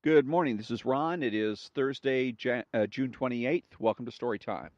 Good morning. This is Ron. It is Thursday, June 28th. Welcome to Story Time.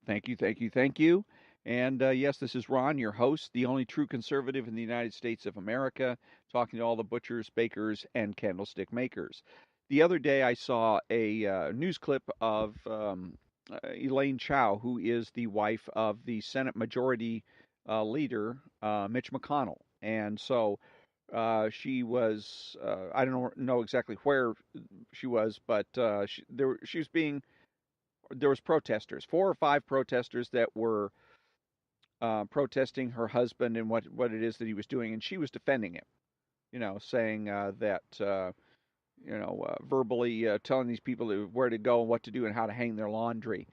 Thank you, thank you, thank you. And yes, this is Ron, your host, the only true conservative in the United States of America, talking to all the butchers, bakers, and candlestick makers. The other day, I saw a news clip of Elaine Chou, who is the wife of the Senate Majority Leader, Mitch McConnell. And so she was, I don't know exactly where she was, but she was being there was protesters, four or five protesters that were protesting her husband and what it is that he was doing, and she was defending him. Saying that verbally telling these people where to go and what to do and how to hang their laundry,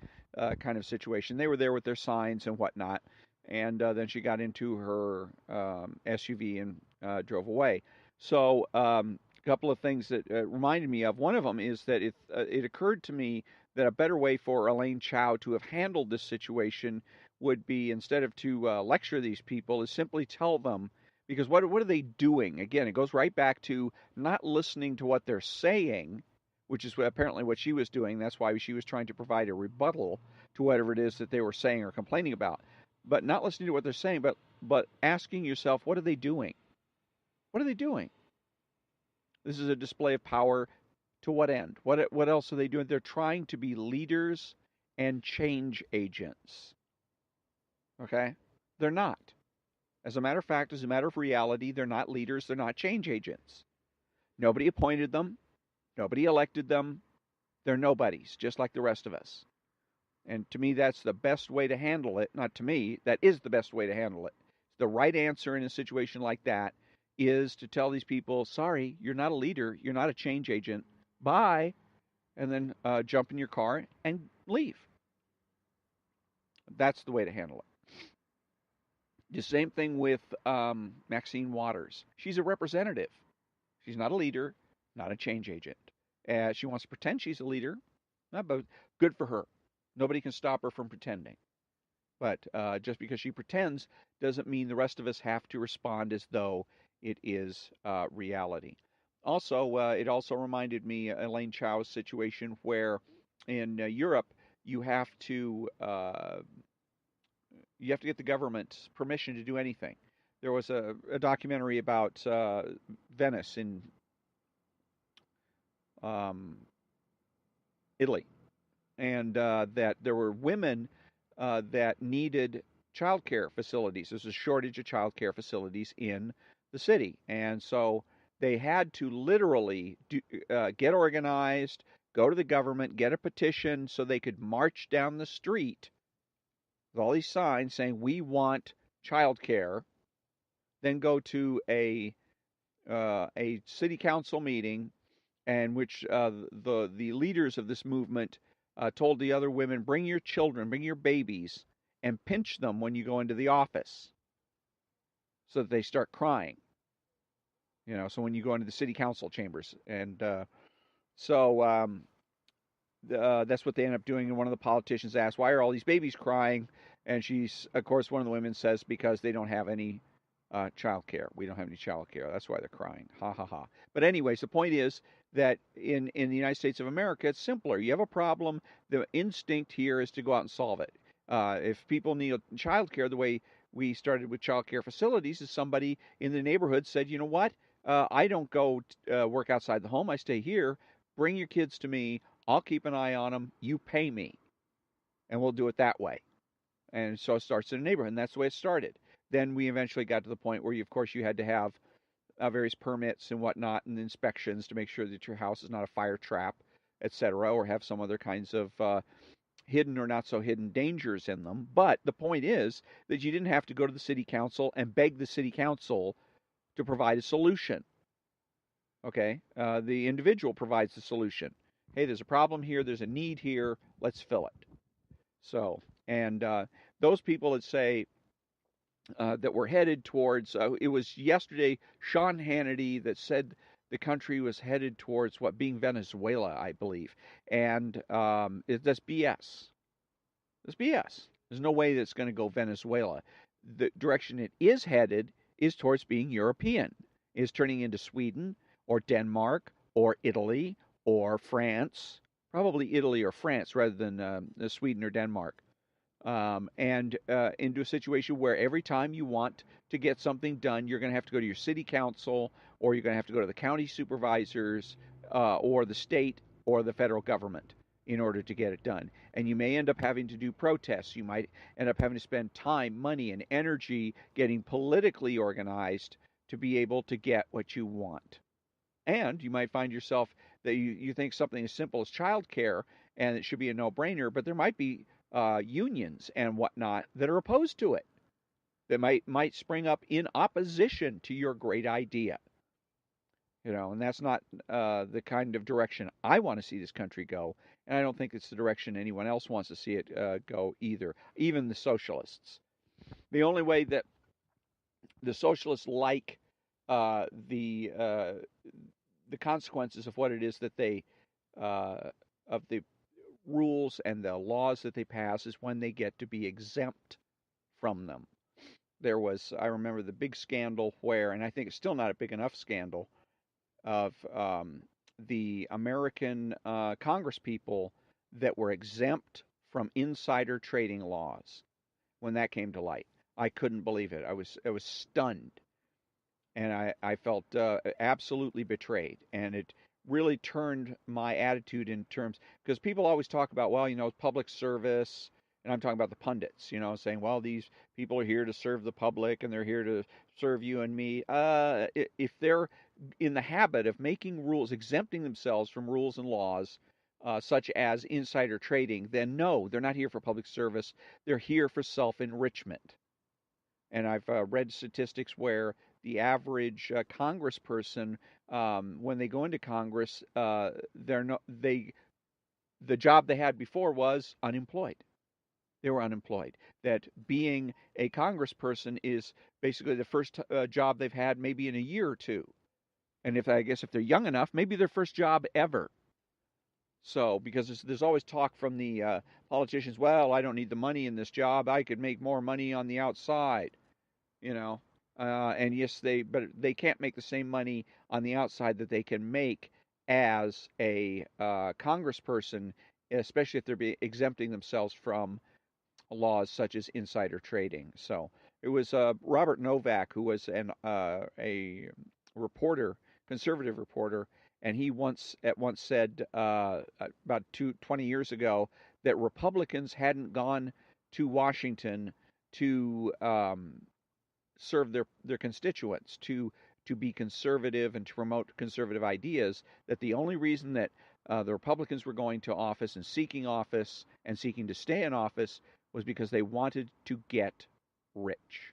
kind of situation. They were there with their signs and whatnot, and then she got into her SUV and drove away. So. A couple of things that reminded me of. One of them is that it occurred to me that a better way for Elaine Chou to have handled this situation would be, instead of to lecture these people, is simply tell them, because what are they doing? Again, it goes right back to not listening to what they're saying, which is apparently what she was doing. That's why she was trying to provide a rebuttal to whatever it is that they were saying or complaining about. But not listening to what they're saying, but asking yourself, what are they doing? What are they doing? This is a display of power to what end? What else are they doing? They're trying to be leaders and change agents. Okay? They're not. As a matter of fact, as a matter of reality, they're not leaders, they're not change agents. Nobody appointed them, nobody elected them. They're nobodies, just like the rest of us. And to me, that's the best way to handle it. Not to me, that is the best way to handle it. The right answer in a situation like that is to tell these people, sorry, you're not a leader, you're not a change agent, bye, and then jump in your car and leave. That's the way to handle it. The same thing with Maxine Waters. She's a representative. She's not a leader, not a change agent. She wants to pretend she's a leader, but good for her. Nobody can stop her from pretending. But just because she pretends doesn't mean the rest of us have to respond as though it is reality. Also, it also reminded me Elaine Chow's situation where in Europe you have to get the government's permission to do anything. There was a documentary about Venice in um, Italy, and that there were women that needed childcare facilities. There's a shortage of childcare facilities in the city, and so they had to literally get organized, go to the government, get a petition so they could march down the street with all these signs saying we want childcare. Then go to a city council meeting, and which the leaders of this movement told the other women, bring your children, bring your babies, and pinch them when you go into the office, so that they start crying. So when you go into the city council chambers, and so that's what they end up doing. And one of the politicians asked, "Why are all these babies crying?" And of course, one of the women says, "Because they don't have any child care. We don't have any child care. That's why they're crying." Ha ha ha. But anyways, the point is that in the United States of America, it's simpler. You have a problem. The instinct here is to go out and solve it. If people need child care, the way we started with child care facilities is somebody in the neighborhood said, you know what? I don't go work outside the home. I stay here. Bring your kids to me. I'll keep an eye on them. You pay me, and we'll do it that way. And so it starts in a neighborhood, and that's the way it started. Then we eventually got to the point where, of course, you had to have various permits and whatnot and inspections to make sure that your house is not a fire trap, etc., or have some other kinds of hidden or not so hidden dangers in them. But the point is that you didn't have to go to the city council and beg the city council to provide a solution. Okay? The individual provides the solution. Hey, there's a problem here. There's a need here. Let's fill it. So, and those people that say that we're headed towards, it was yesterday Sean Hannity that said the country was headed towards what being Venezuela, I believe, and that's BS. That's BS. There's no way that's going to go Venezuela. The direction it is headed is towards being European, is turning into Sweden or Denmark or Italy or France, probably Italy or France rather than Sweden or Denmark, and into a situation where every time you want to get something done, you're going to have to go to your city council, or you're going to have to go to the county supervisors, or the state or the federal government in order to get it done. And you may end up having to do protests. You might end up having to spend time, money, and energy getting politically organized to be able to get what you want. And you might find yourself that you think something as simple as childcare and it should be a no-brainer, but there might be unions and whatnot that are opposed to it, that might spring up in opposition to your great idea. And that's not the kind of direction I want to see this country go, and I don't think it's the direction anyone else wants to see it go either, even the socialists. The only way that the socialists like the consequences of what it is that they of the rules and the laws that they pass is when they get to be exempt from them. I remember the big scandal where, and I think it's still not a big enough scandal, of the American Congress people that were exempt from insider trading laws. When that came to light, I couldn't believe it. I was stunned, and I felt absolutely betrayed. And it really turned my attitude in terms, because people always talk about, well, public service, and I'm talking about the pundits, saying, well, these people are here to serve the public and they're here to serve you and me. If they're in the habit of making rules, exempting themselves from rules and laws, such as insider trading, then no, they're not here for public service. They're here for self-enrichment. And I've read statistics where the average congressperson, when they go into Congress, the job they had before was unemployed. They were unemployed. That being a congressperson is basically the first job they've had maybe in a year or two. And if they're young enough, maybe their first job ever. So, because there's always talk from the politicians, well, I don't need the money in this job. I could make more money on the outside, and yes, but they can't make the same money on the outside that they can make as a congressperson, especially if they're exempting themselves from laws such as insider trading. So it was Robert Novak, who was a reporter, conservative reporter, and he once said about 20 years ago that Republicans hadn't gone to Washington to serve their constituents, to be conservative and to promote conservative ideas, that the only reason that the Republicans were going to office and seeking to stay in office was because they wanted to get rich.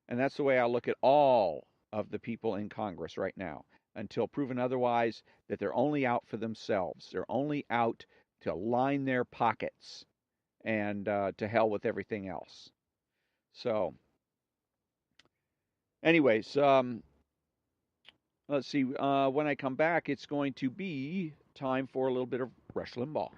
And that's the way I look at all of the people in Congress right now, until proven otherwise, that they're only out for themselves. They're only out to line their pockets, and to hell with everything else. So, anyways, let's see. When I come back, it's going to be time for a little bit of Rush Limbaugh.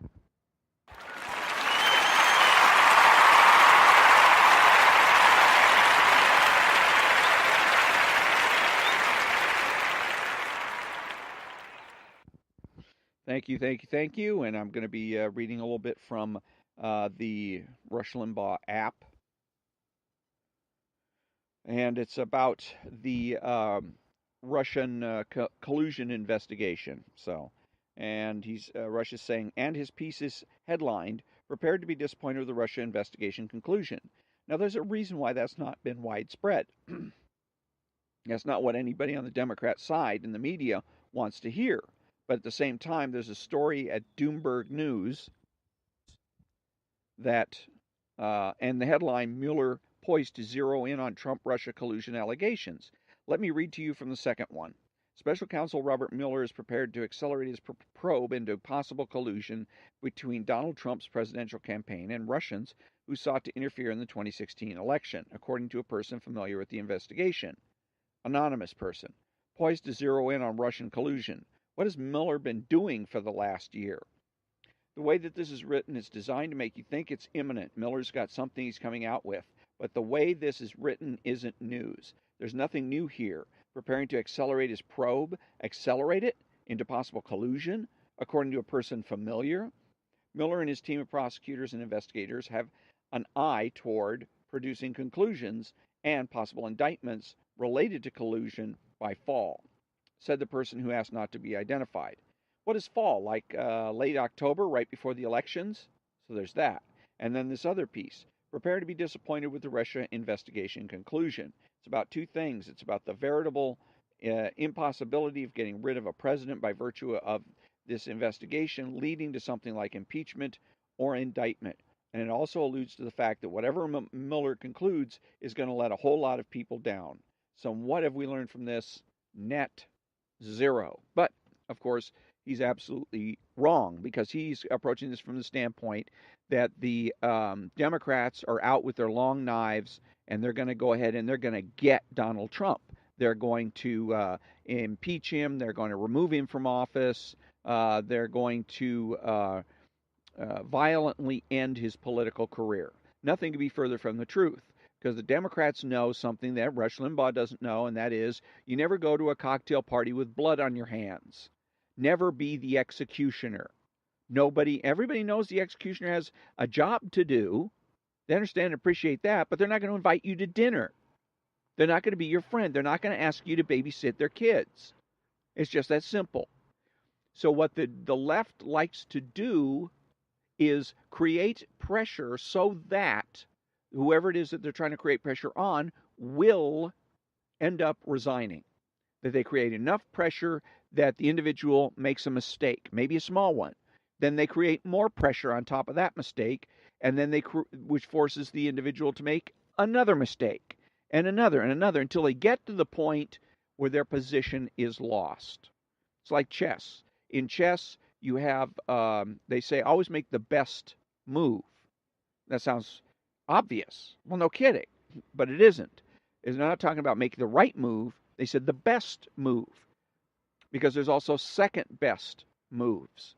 Thank you, thank you, thank you. And I'm going to be reading a little bit from the Rush Limbaugh app. And it's about the Russian collusion investigation. So, and Rush is saying, and his piece is headlined, "Prepared to be disappointed with the Russia investigation conclusion." Now, there's a reason why that's not been widespread. That's not what anybody on the Democrat side in the media wants to hear. But at the same time, there's a story at Doomberg News that, and the headline, "Mueller poised to zero in on Trump-Russia collusion allegations." Let me read to you from the second one. Special Counsel Robert Mueller is prepared to accelerate his probe into possible collusion between Donald Trump's presidential campaign and Russians who sought to interfere in the 2016 election, according to a person familiar with the investigation. Anonymous person. poised to zero in on Russian collusion. What has Miller been doing for the last year? The way that this is written is designed to make you think it's imminent. Miller's got something he's coming out with. But the way this is written isn't news. There's nothing new here. Preparing to accelerate his probe, accelerate it into possible collusion, according to a person familiar. Miller and his team of prosecutors and investigators have an eye toward producing conclusions and possible indictments related to collusion by fall, said the person who asked not to be identified. What is fall? Like late October, right before the elections? So there's that. And then this other piece. Prepare to be disappointed with the Russia investigation conclusion. It's about two things. It's about the veritable impossibility of getting rid of a president by virtue of this investigation, leading to something like impeachment or indictment. And it also alludes to the fact that whatever Miller concludes is going to let a whole lot of people down. So what have we learned from this? Net zero. But, of course, he's absolutely wrong, because he's approaching this from the standpoint that the Democrats are out with their long knives, and they're going to go ahead and they're going to get Donald Trump. They're going to impeach him. They're going to remove him from office. They're going to violently end his political career. Nothing could be further from the truth, because the Democrats know something that Rush Limbaugh doesn't know, and that is you never go to a cocktail party with blood on your hands. Never be the executioner. Everybody knows the executioner has a job to do. They understand and appreciate that, but they're not going to invite you to dinner. They're not going to be your friend. They're not going to ask you to babysit their kids. It's just that simple. So what the left likes to do is create pressure so that whoever it is that they're trying to create pressure on will end up resigning. That they create enough pressure that the individual makes a mistake, maybe a small one. Then they create more pressure on top of that mistake, and then which forces the individual to make another mistake, and another, until they get to the point where their position is lost. It's like chess. In chess, you have, they say, always make the best move. That sounds obvious. Well, no kidding, but it isn't. It's not talking about making the right move. They said the best move, because there's also second best moves.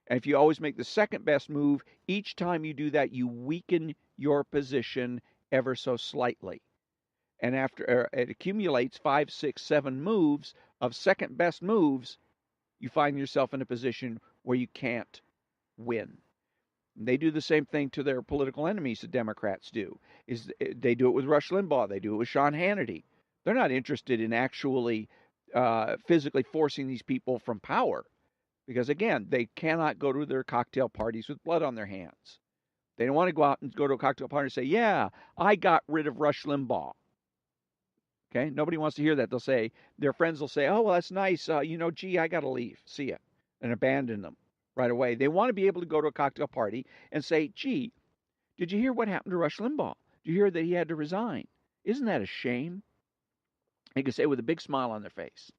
And if you always make the second best move, each time you do that, you weaken your position ever so slightly. And after it accumulates 5, 6, 7 moves of second best moves, you find yourself in a position where you can't win. They do the same thing to their political enemies, the Democrats do. They do it with Rush Limbaugh. They do it with Sean Hannity. They're not interested in actually physically forcing these people from power, because, again, they cannot go to their cocktail parties with blood on their hands. They don't want to go out and go to a cocktail party and say, yeah, I got rid of Rush Limbaugh. Okay? Nobody wants to hear that. They'll say, their friends will say, oh, well, that's nice. Gee, I got to leave. See ya. And abandon them right away. They want to be able to go to a cocktail party and say, gee, did you hear what happened to Rush Limbaugh? Did you hear that he had to resign? Isn't that a shame? They can say with a big smile on their face.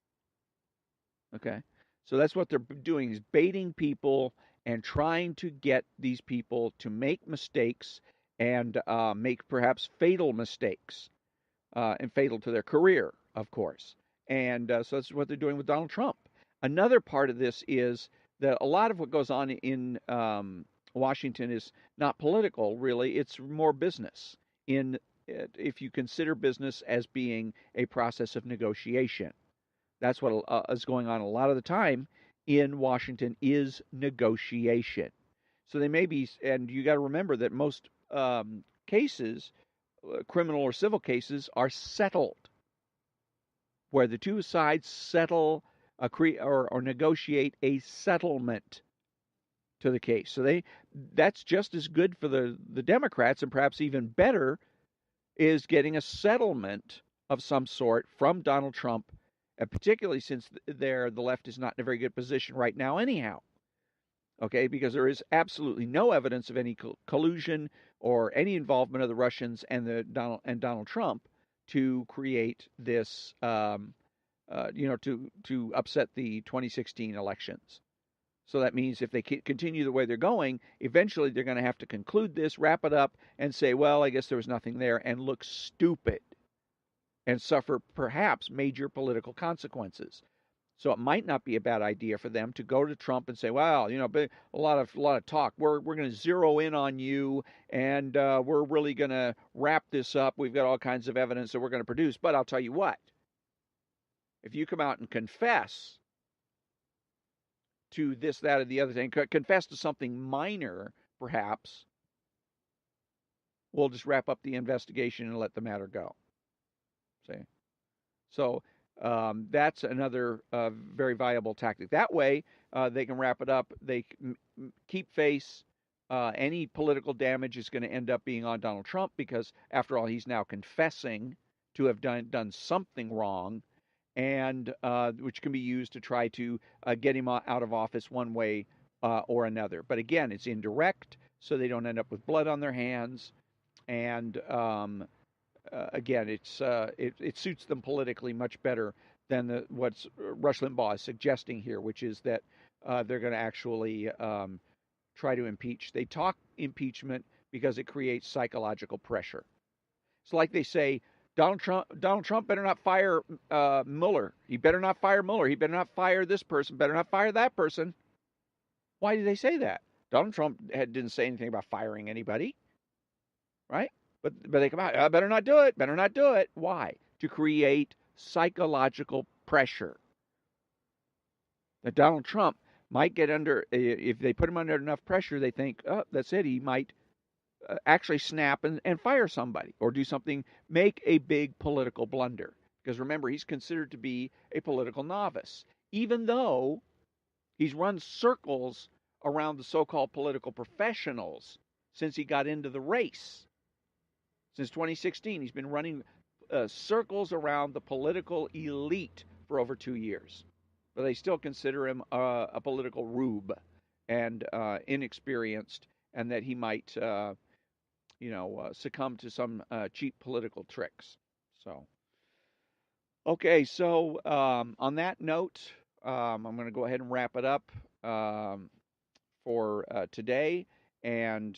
Okay? So that's what they're doing, is baiting people and trying to get these people to make mistakes and make perhaps fatal mistakes, and fatal to their career, of course. And so that's what they're doing with Donald Trump. Another part of this is that a lot of what goes on in Washington is not political, really. It's more business. If you consider business as being a process of negotiation. That's what is going on a lot of the time in Washington, is negotiation. So they may be, and you got to remember that most cases, criminal or civil cases, are settled, where the two sides settle or negotiate a settlement to the case. So that's just as good for the Democrats, and perhaps even better, is getting a settlement of some sort from Donald Trump, and particularly since the left is not in a very good position right now anyhow. Okay, because there is absolutely no evidence of any collusion or any involvement of the Russians and Donald Trump to create this, to upset the 2016 elections. So that means if they continue the way they're going, eventually they're going to have to conclude this, wrap it up, and say, well, I guess there was nothing there, and look stupid. and suffer perhaps major political consequences. So it might not be a bad idea for them to go to Trump and say, "Well, a lot of talk. We're going to zero in on you, and we're really going to wrap this up. We've got all kinds of evidence that we're going to produce. But I'll tell you what: if you come out and confess to this, that, or the other thing, confess to something minor, perhaps, we'll just wrap up the investigation and let the matter go." See? So that's another very viable tactic. That way, they can wrap it up. They keep face. Any political damage is going to end up being on Donald Trump because, after all, he's now confessing to have done something wrong, and which can be used to try to get him out of office one way or another. But again, it's indirect, so they don't end up with blood on their hands, and again, it suits them politically much better than what's Rush Limbaugh is suggesting here, which is that they're going to actually try to impeach. They talk impeachment because it creates psychological pressure. It's like they say, Donald Trump better not fire Mueller. He better not fire Mueller. He better not fire this person. Better not fire that person. Why do they say that? Donald Trump didn't say anything about firing anybody, right? But they come out, I better not do it, better not do it. Why? To create psychological pressure. That Donald Trump might get under, if they put him under enough pressure, they think, oh, that's it, he might actually snap and fire somebody or do something, make a big political blunder. Because remember, he's considered to be a political novice, even though he's run circles around the so-called political professionals since he got into the race. Since 2016, he's been running circles around the political elite for over 2 years. But they still consider him a political rube and inexperienced, and that he might, succumb to some cheap political tricks. So, okay, so on that note, I'm going to go ahead and wrap it up for today. And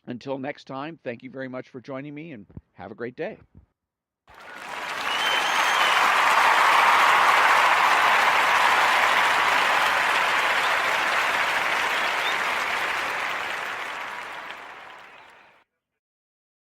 until next time, thank you very much for joining me and have a great day.